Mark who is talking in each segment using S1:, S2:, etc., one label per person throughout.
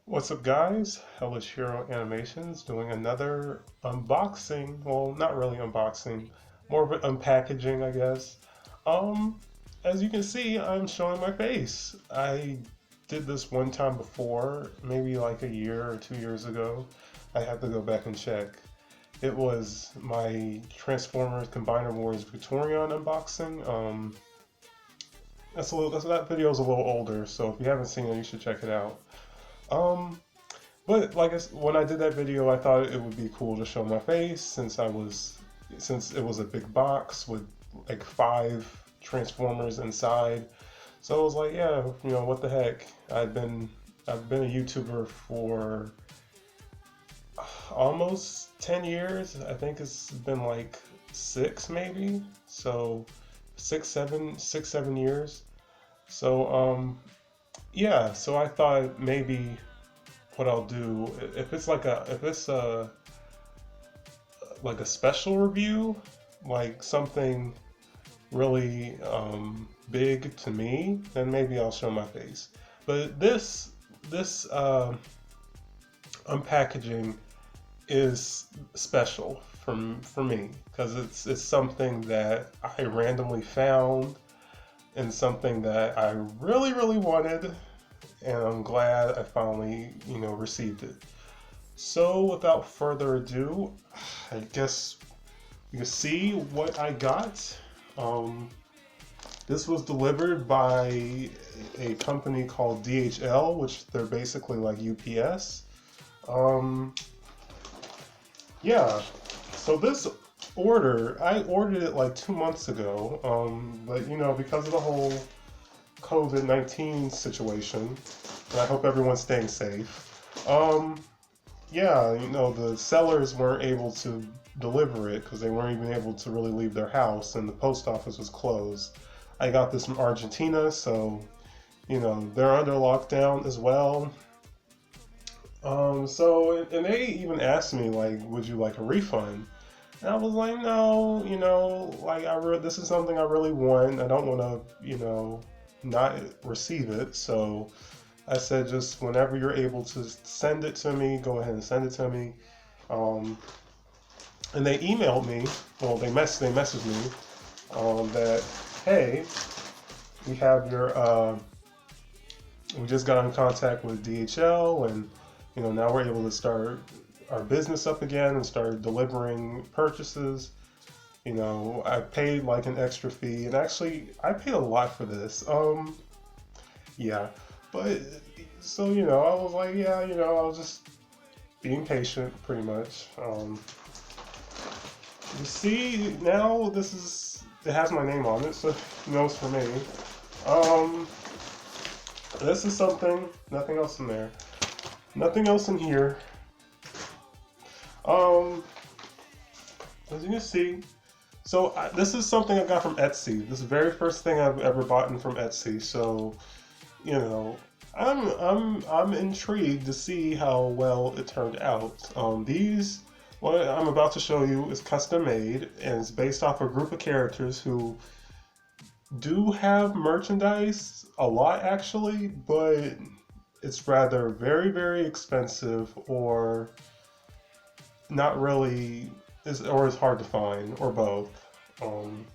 S1: What's up, guys? Hellish Hero Animations doing another unboxing. Well, not really unboxing, more of an unpackaging, I guess. Um, as you can see, I'm showing my face. I did this one time before, maybe like a year or 2 years ago. I have to go back and check. It was my Transformers Combiner Wars Victorion unboxing. That video is a little older, so if you haven't seen it, you should check it out. Um, But when I did that video, I thought it would be cool to show my face since it was a big box with like 5 Transformers inside. So I was like, yeah, what the heck? I've been a YouTuber for almost 10 years. I think it's been like 6 maybe. So 7 years. So yeah, so I thought maybe what I'll do if it's like a special review, like something really big to me, then maybe I'll show my face. But this unpackaging is special for me because it's something that I randomly found and something that I really wanted, and I'm glad I finally, received it. So without further ado, I guess you can see what I got. This was delivered by a company called DHL, which they're basically like UPS. Um, yeah, so this I ordered it like 2 months ago, but because of the whole COVID-19 situation, and I hope everyone's staying safe. Yeah, the sellers weren't able to deliver it because they weren't even able to really leave their house and the post office was closed. I got this from Argentina, so, they're under lockdown as well. And they even asked me, like, would you like a refund? And I was like, no, like, this is something I really want. I don't want to, not receive it. So I said, just whenever you're able to send it to me, go ahead and send it to me. Um, and they emailed me, well, they messaged me that, hey, we have we just got in contact with DHL, and now we're able to start our business up again and start delivering purchases. I paid like an extra fee, and actually I paid a lot for this. Yeah, but so I was like, yeah, I was just being patient, pretty much. You see, now it has my name on it, so it's for me. Um, this is something, nothing else in there, nothing else in here. Um, as you can see, this is something I got from Etsy. This is the very first thing I've ever bought from Etsy. So, you know, I'm intrigued to see how well it turned out. What I'm about to show you is custom made and it's based off a group of characters who do have merchandise, a lot actually, but it's rather very expensive or not really, or it's hard to find, or both. Um,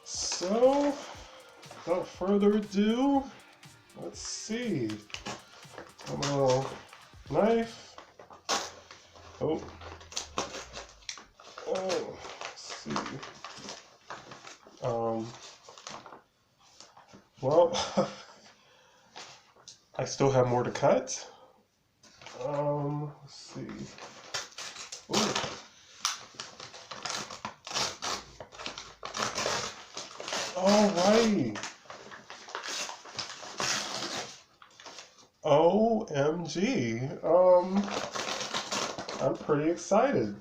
S1: so, without further ado, let's see. A little knife. Oh, let's see. Um, well, I still have more to cut. Let's see. Ooh. Alright. OMG. I'm pretty excited.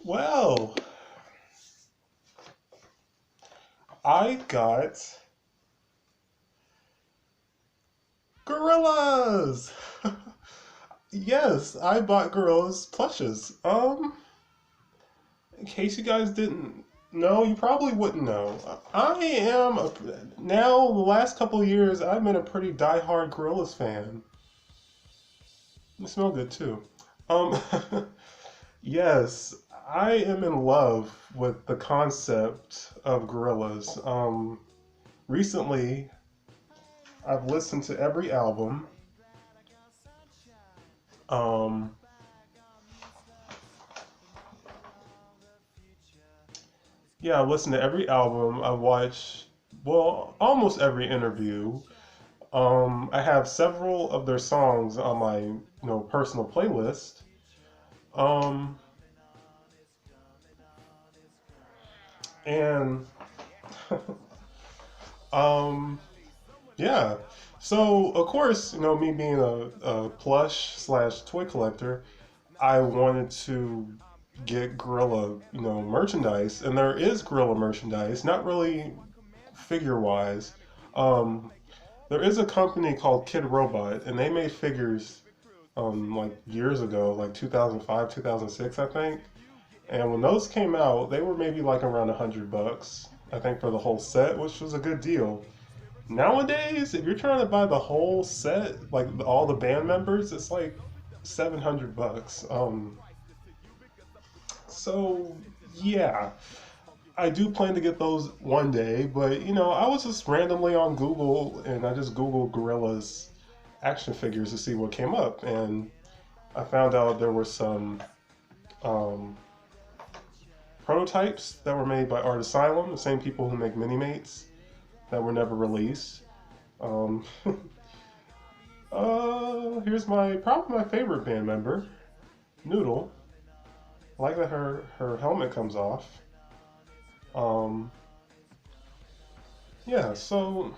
S1: Well, I got Gorillaz. Yes, I bought Gorillaz plushes. In case you guys didn't No, you probably wouldn't know. Now, the last couple of years, I've been a pretty diehard Gorillaz fan. They smell good too. Um, yes, I am in love with the concept of Gorillaz. Recently, I've listened to every album. Um, yeah, I've listened to every album. I've watched, well, almost every interview. I have several of their songs on my, personal playlist. Um, and um, yeah. So of course, me being a plush slash toy collector, I wanted to get Gorilla, merchandise, and there is Gorilla merchandise, not really figure wise. Um, there is a company called Kid Robot, and they made figures like years ago, like 2005, 2006, I think. And when those came out, they were maybe like around $100, I think, for the whole set, which was a good deal. Nowadays, if you're trying to buy the whole set, like all the band members, it's like $700. So yeah, I do plan to get those one day, but I was just randomly on Google and I just Googled Gorillaz action figures to see what came up, and I found out there were some um, prototypes that were made by Art Asylum, the same people who make Mini-Mates, that were never released. Um, here's probably my favorite band member, Noodle. I like that her helmet comes off. Um, yeah, so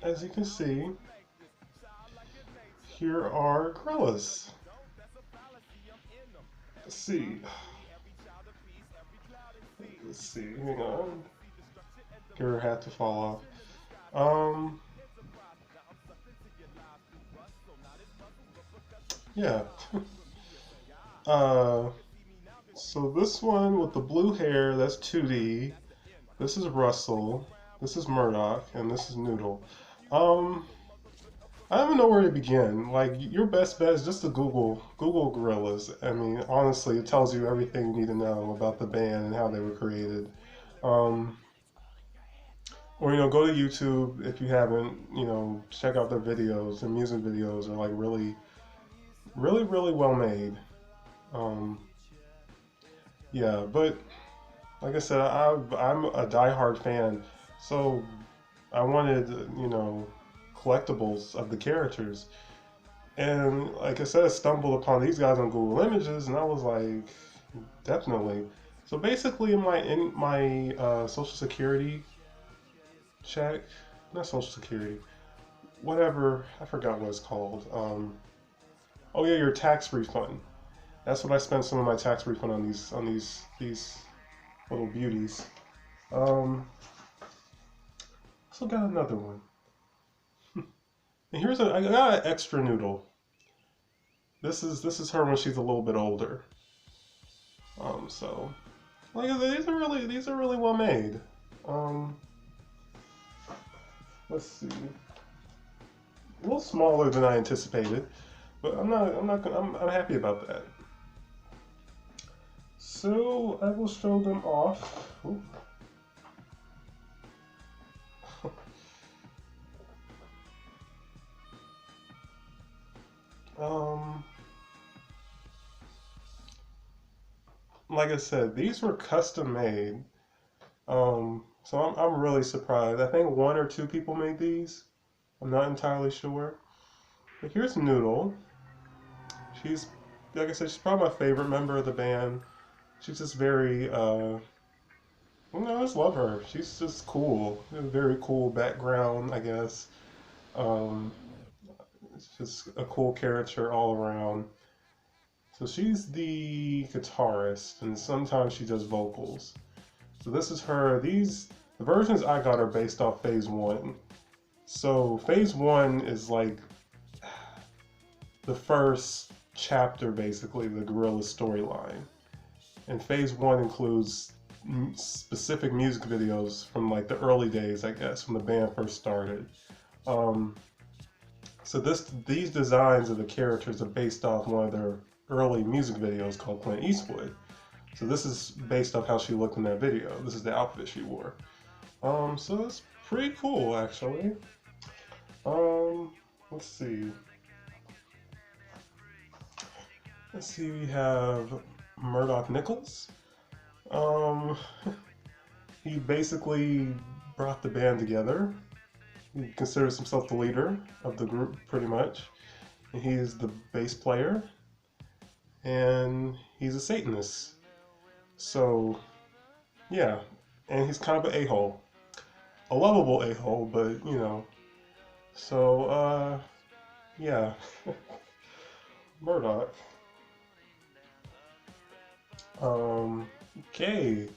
S1: as you can see, here are Gorillaz. Let's see. Let's see. Hang on. Get her hat to fall off. Yeah. uh, so this one with the blue hair, that's 2D. This is Russell. This is Murdoch, and this is Noodle. Um, I don't know where to begin. Like, your best bet is just to Google Gorillaz. I mean, honestly, it tells you everything you need to know about the band and how they were created. Um, or go to YouTube if you haven't. Check out their videos. Their music videos are like really, really, really well made. Um, yeah, but like I said, I'm a diehard fan, so I wanted, collectibles of the characters. And like I said, I stumbled upon these guys on Google Images, and I was like, definitely. So basically, in my Social Security check, not Social Security, whatever, I forgot what it's called. Oh yeah, your tax refund. That's what I spent some of my tax refund on these little beauties. Um, also got another one. And I got an extra Noodle. This is her when she's a little bit older. So like these are really well made. Um, let's see. A little smaller than I anticipated, but I'm happy about that. So I will show them off. Ooh. um, like I said, these were custom made. So I'm really surprised. I think one or two people made these. I'm not entirely sure. But here's Noodle. She's, like I said, she's probably my favorite member of the band. She's just very, I just love her. She's just cool. A very cool background, I guess. Um, it's just a cool character all around. So she's the guitarist, and sometimes she does vocals. So this is her. The versions I got are based off Phase 1. So Phase 1 is like the first chapter, basically, the Gorillaz storyline. And Phase 1 includes specific music videos from like the early days, I guess, when the band first started. Um, so these designs of the characters are based off one of their early music videos called Clint Eastwood. So this is based off how she looked in that video. This is the outfit she wore. So it's pretty cool actually. Let's see. We have Murdoch Nichols. Um, he basically brought the band together. He considers himself the leader of the group, pretty much. And he's the bass player, and he's a Satanist. So, yeah, and he's kind of an a-hole. A lovable a-hole, but, you know. So, yeah. Murdoch. Okay.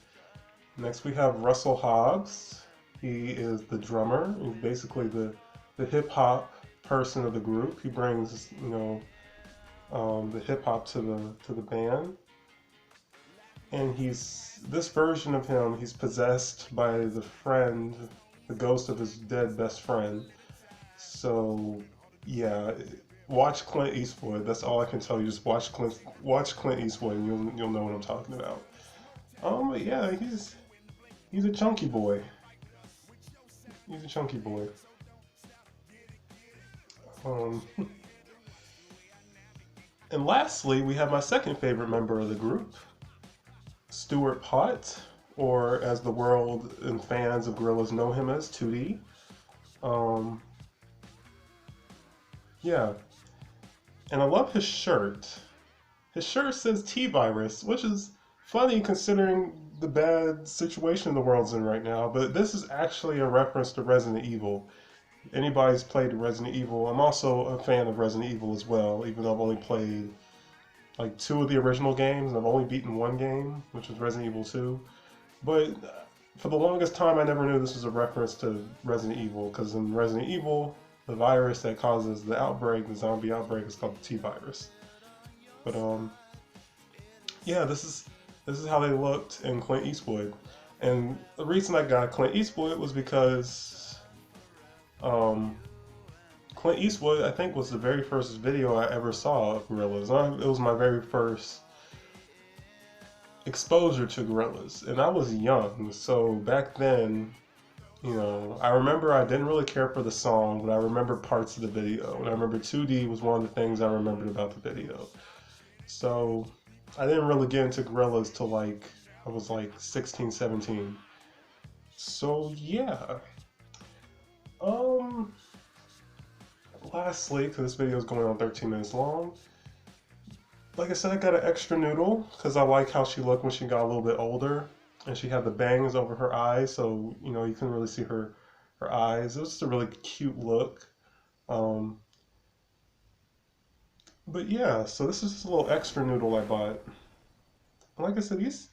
S1: Next we have Russell Hobbs. He is the drummer. He's basically the hip hop person of the group. He brings, you know, the hip hop to the band. And this version of him, he's possessed by the ghost of his dead best friend. So, yeah, watch Clint Eastwood. That's all I can tell you. Just watch Clint Eastwood, and you'll know what I'm talking about. But yeah, he's a chunky boy. He's a chunky boy. And lastly, we have my second favorite member of the group, Stuart Pott, or as the world and fans of Gorillaz know him as, 2D. Yeah, and I love his shirt. His shirt says T-Virus, which is funny considering the bad situation the world's in right now, but this is actually a reference to Resident Evil. Anybody's played Resident Evil. I'm also a fan of Resident Evil as well, even though I've only played like 2 of the original games, and I've only beaten 1 game, which was Resident Evil 2. But for the longest time, I never knew this was a reference to Resident Evil, because in Resident Evil, the virus that causes the outbreak, the zombie outbreak, is called the T-Virus. But yeah, this is how they looked in Clint Eastwood. And the reason I got Clint Eastwood was because Clint Eastwood, I think, was the very first video I ever saw of Gorillaz. It was my very first exposure to Gorillaz, and I was young, so back then, you know, I remember I didn't really care for the song, but I remember parts of the video, and I remember 2D was one of the things I remembered about the video. So I didn't really get into Gorillaz till like I was like 16, 17. So yeah. Lastly, because this video is going on 13 minutes long, like I said, I got an extra noodle because I like how she looked when she got a little bit older, and she had the bangs over her eyes, so you know you couldn't really see her eyes. It was just a really cute look. But yeah, so this is just a little extra noodle I bought. Like I said, these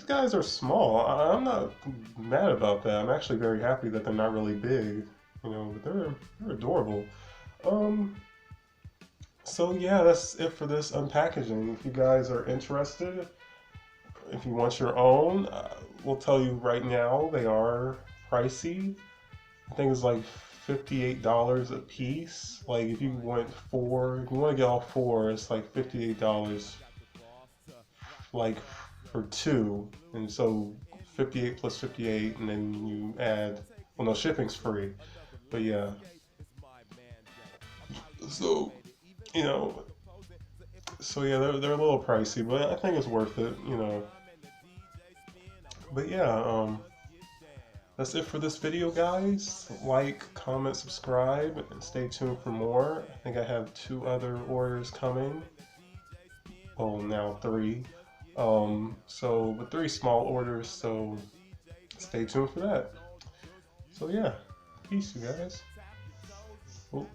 S1: guys are small. I'm not mad about that. I'm actually very happy that they're not really big. You know, but they're adorable. So yeah, that's it for this unpackaging. If you guys are interested, if you want your own, we'll tell you right now they are pricey. I think it's like $58 a piece. Like if you want if you want to get all 4, it's like $58. Like for 2, and so 58 plus 58, and then you add. Well, no, shipping's free. But yeah. So, you know, so yeah, they're a little pricey, but I think it's worth it, you know. But yeah, that's it for this video, guys. Like, comment, subscribe, and stay tuned for more. I think I have 2 other orders coming. Well, now 3. But 3 small orders, so stay tuned for that. So yeah, peace, you guys. Oh.